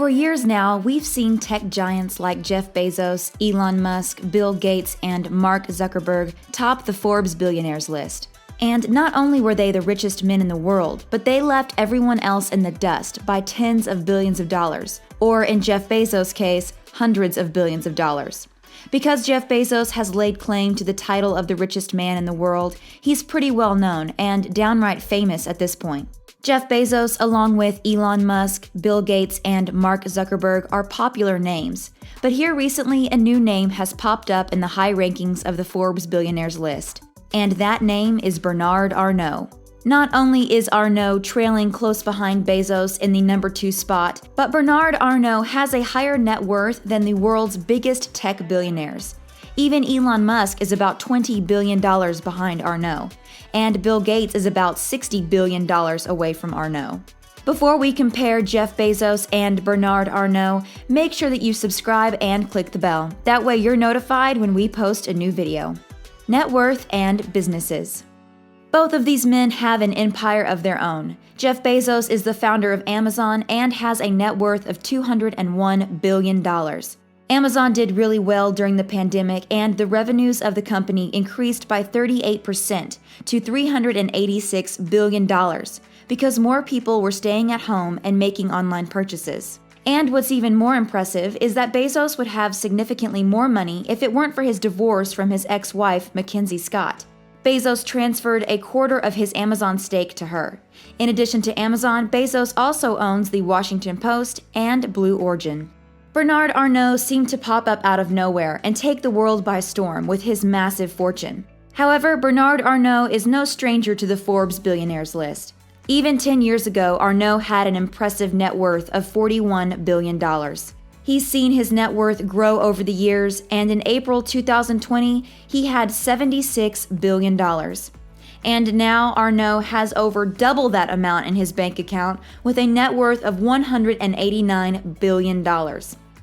For years now, we've seen tech giants like Jeff Bezos, Elon Musk, Bill Gates, and Mark Zuckerberg top the Forbes Billionaires list. And not only were they the richest men in the world, but they left everyone else in the dust by tens of billions of dollars, or in Jeff Bezos' case, hundreds of billions of dollars. Because Jeff Bezos has laid claim to the title of the richest man in the world, he's pretty well known and downright famous at this point. Jeff Bezos, along with Elon Musk, Bill Gates, and Mark Zuckerberg, are popular names. But here recently, a new name has popped up in the high rankings of the Forbes Billionaires list. And that name is Bernard Arnault. Not only is Arnault trailing close behind Bezos in the number 2 spot, but Bernard Arnault has a higher net worth than the world's biggest tech billionaires. Even Elon Musk is about $20 billion behind Arnault, and Bill Gates is about $60 billion away from Arnault. Before we compare Jeff Bezos and Bernard Arnault, make sure that you subscribe and click the bell. That way you're notified when we post a new video. Net worth and businesses. Both of these men have an empire of their own. Jeff Bezos is the founder of Amazon and has a net worth of $201 billion. Amazon did really well during the pandemic, and the revenues of the company increased by 38% to $386 billion because more people were staying at home and making online purchases. And what's even more impressive is that Bezos would have significantly more money if it weren't for his divorce from his ex-wife, Mackenzie Scott. Bezos transferred a quarter of his Amazon stake to her. In addition to Amazon, Bezos also owns the Washington Post and Blue Origin. Bernard Arnault seemed to pop up out of nowhere and take the world by storm with his massive fortune. However, Bernard Arnault is no stranger to the Forbes Billionaires list. Even 10 years ago, Arnault had an impressive net worth of $41 billion. He's seen his net worth grow over the years, and in April 2020, he had $76 billion. And now Arnault has over double that amount in his bank account with a net worth of $189 billion.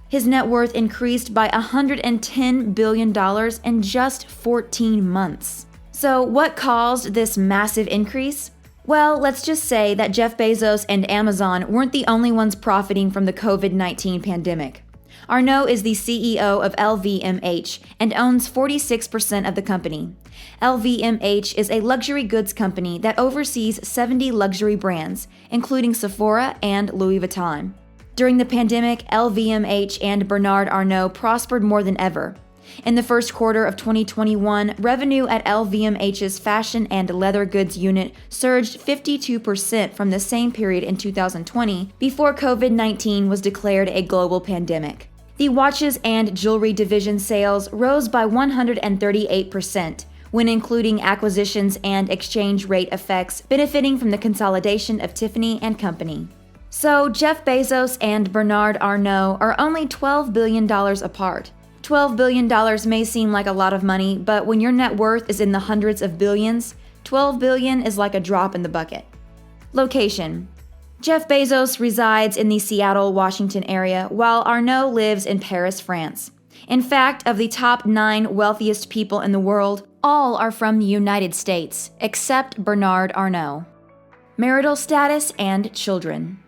His net worth increased by $110 billion in just 14 months. So what caused this massive increase? Well, let's just say that Jeff Bezos and Amazon weren't the only ones profiting from the COVID-19 pandemic. Arnault is the CEO of LVMH and owns 46% of the company. LVMH is a luxury goods company that oversees 70 luxury brands, including Sephora and Louis Vuitton. During the pandemic, LVMH and Bernard Arnault prospered more than ever. In the first quarter of 2021, revenue at LVMH's fashion and leather goods unit surged 52% from the same period in 2020 before COVID-19 was declared a global pandemic. The watches and jewelry division sales rose by 138%, when including acquisitions and exchange rate effects benefiting from the consolidation of Tiffany & Company. So Jeff Bezos and Bernard Arnault are only $12 billion apart. $12 billion may seem like a lot of money, but when your net worth is in the hundreds of billions, $12 billion is like a drop in the bucket. Location. Jeff Bezos resides in the Seattle, Washington area, while Arnault lives in Paris, France. In fact, of the top 9 wealthiest people in the world, all are from the United States, except Bernard Arnault. Marital status and children.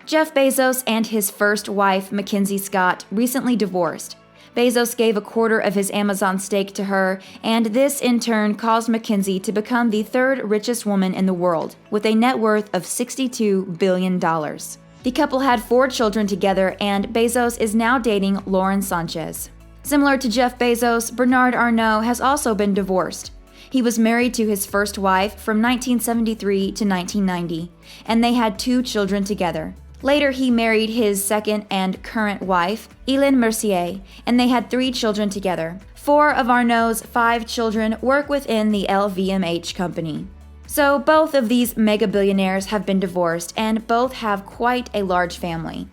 Jeff Bezos and his first wife, Mackenzie Scott, recently divorced. Bezos gave a quarter of his Amazon stake to her, and this in turn caused Mackenzie to become the 3rd richest woman in the world, with a net worth of $62 billion. The couple had 4 children together, and Bezos is now dating Lauren Sanchez. Similar to Jeff Bezos, Bernard Arnault has also been divorced. He was married to his first wife from 1973 to 1990, and they had 2 children together. Later, he married his second and current wife, Hélène Mercier, and they had 3 children together. 4 of Arnault's 5 children work within the LVMH company. So both of these mega billionaires have been divorced, and both have quite a large family.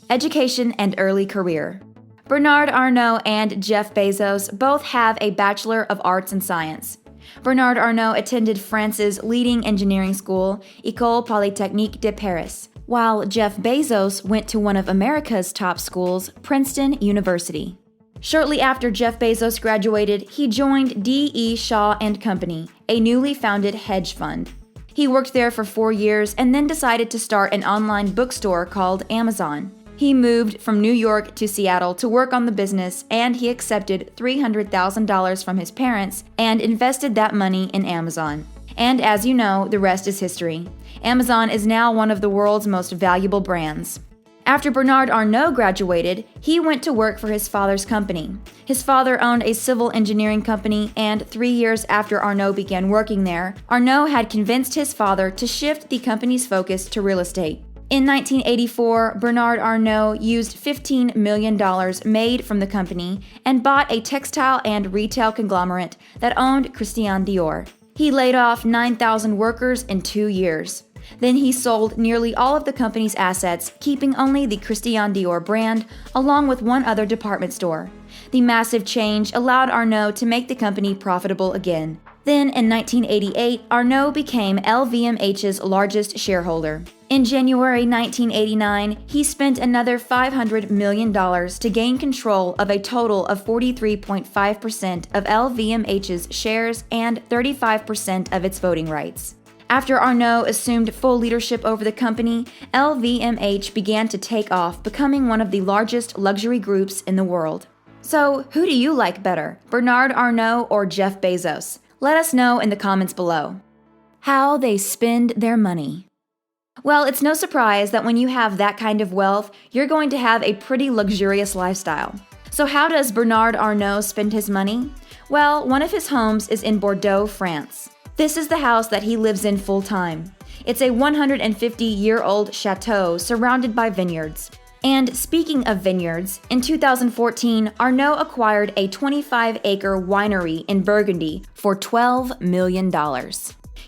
Education and early career. Bernard Arnault and Jeff Bezos both have a Bachelor of Arts in Science. Bernard Arnault attended France's leading engineering school, École Polytechnique de Paris, while Jeff Bezos went to one of America's top schools, Princeton University. Shortly after Jeff Bezos graduated, he joined D.E. Shaw & Company, a newly founded hedge fund. He worked there for 4 years and then decided to start an online bookstore called Amazon. He moved from New York to Seattle to work on the business, and he accepted $300,000 from his parents and invested that money in Amazon. And as you know, the rest is history. Amazon is now one of the world's most valuable brands. After Bernard Arnault graduated, he went to work for his father's company. His father owned a civil engineering company, and 3 years after Arnault began working there, Arnault had convinced his father to shift the company's focus to real estate. In 1984, Bernard Arnault used $15 million made from the company and bought a textile and retail conglomerate that owned Christian Dior. He laid off 9,000 workers in 2 years. Then he sold nearly all of the company's assets, keeping only the Christian Dior brand, along with one other department store. The massive change allowed Arnault to make the company profitable again. Then, in 1988, Arnault became LVMH's largest shareholder. In January 1989, he spent another $500 million to gain control of a total of 43.5% of LVMH's shares and 35% of its voting rights. After Arnault assumed full leadership over the company, LVMH began to take off, becoming one of the largest luxury groups in the world. So, who do you like better, Bernard Arnault or Jeff Bezos? Let us know in the comments below. How they spend their money. Well, it's no surprise that when you have that kind of wealth, you're going to have a pretty luxurious lifestyle. So how does Bernard Arnault spend his money? Well, one of his homes is in Bordeaux, France. This is the house that he lives in full-time. It's a 150-year-old chateau surrounded by vineyards. And speaking of vineyards, in 2014, Arnault acquired a 25-acre winery in Burgundy for $12 million.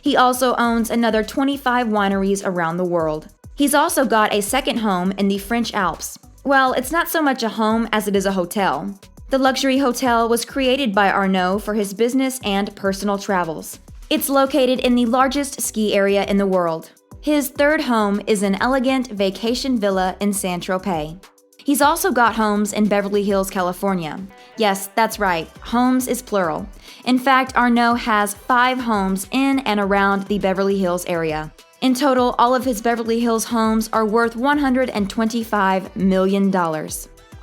He also owns another 25 wineries around the world. He's also got a second home in the French Alps. Well, it's not so much a home as it is a hotel. The luxury hotel was created by Arnault for his business and personal travels. It's located in the largest ski area in the world. His third home is an elegant vacation villa in Saint-Tropez. He's also got homes in Beverly Hills, California. Yes, that's right, homes is plural. In fact, Arnault has 5 homes in and around the Beverly Hills area. In total, all of his Beverly Hills homes are worth $125 million.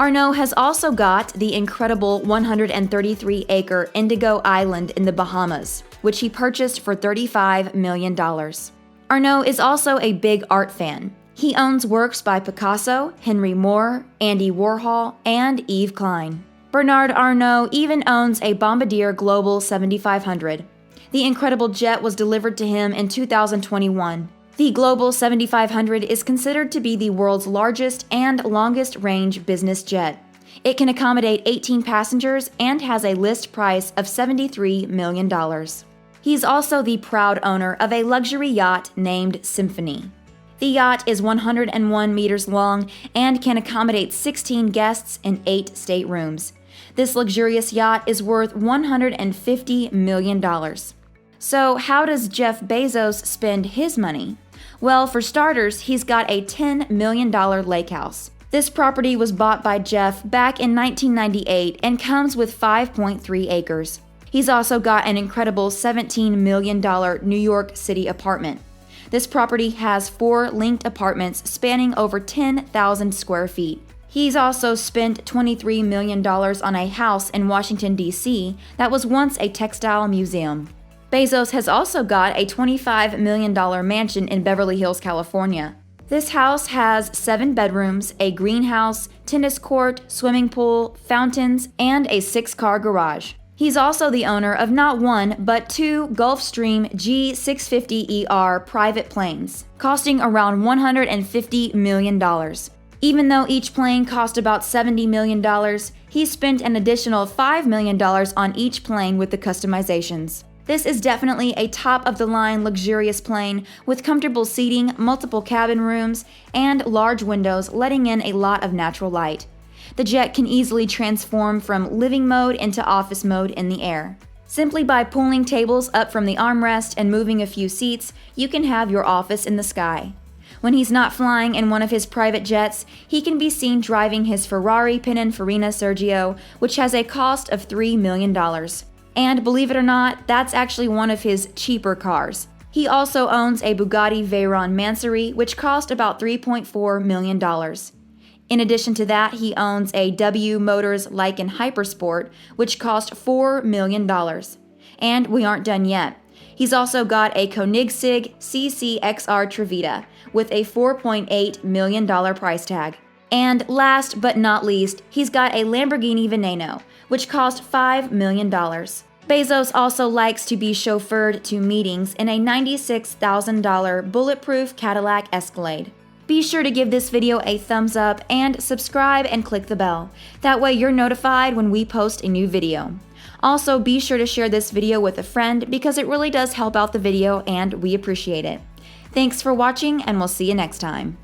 Arnault has also got the incredible 133-acre Indigo Island in the Bahamas, which he purchased for $35 million. Arnault is also a big art fan. He owns works by Picasso, Henry Moore, Andy Warhol, and Yves Klein. Bernard Arnault even owns a Bombardier Global 7500. The incredible jet was delivered to him in 2021. The Global 7500 is considered to be the world's largest and longest-range business jet. It can accommodate 18 passengers and has a list price of $73 million. He's also the proud owner of a luxury yacht named Symphony. The yacht is 101 meters long and can accommodate 16 guests in 8 staterooms. This luxurious yacht is worth $150 million. So how does Jeff Bezos spend his money? Well, for starters, he's got a $10 million lake house. This property was bought by Jeff back in 1998 and comes with 5.3 acres. He's also got an incredible $17 million New York City apartment. This property has 4 linked apartments spanning over 10,000 square feet. He's also spent $23 million on a house in Washington, D.C. that was once a textile museum. Bezos has also got a $25 million mansion in Beverly Hills, California. This house has 7 bedrooms, a greenhouse, tennis court, swimming pool, fountains, and a 6-car garage. He's also the owner of not one, but 2 Gulfstream G650ER private planes, costing around $150 million. Even though each plane cost about $70 million, he spent an additional $5 million on each plane with the customizations. This is definitely a top-of-the-line luxurious plane with comfortable seating, multiple cabin rooms, and large windows letting in a lot of natural light. The jet can easily transform from living mode into office mode in the air. Simply by pulling tables up from the armrest and moving a few seats, you can have your office in the sky. When he's not flying in one of his private jets, he can be seen driving his Ferrari Pininfarina Sergio, which has a cost of $3 million. And believe it or not, that's actually one of his cheaper cars. He also owns a Bugatti Veyron Mansory, which cost about $3.4 million. In addition to that, he owns a W Motors Lykan Hypersport, which cost $4 million. And we aren't done yet. He's also got a Koenigsegg CCXR Trevita with a $4.8 million price tag. And last but not least, he's got a Lamborghini Veneno, which cost $5 million. Bezos also likes to be chauffeured to meetings in a $96,000 bulletproof Cadillac Escalade. Be sure to give this video a thumbs up and subscribe and click the bell. That way you're notified when we post a new video. Also, be sure to share this video with a friend because it really does help out the video and we appreciate it. Thanks for watching and we'll see you next time.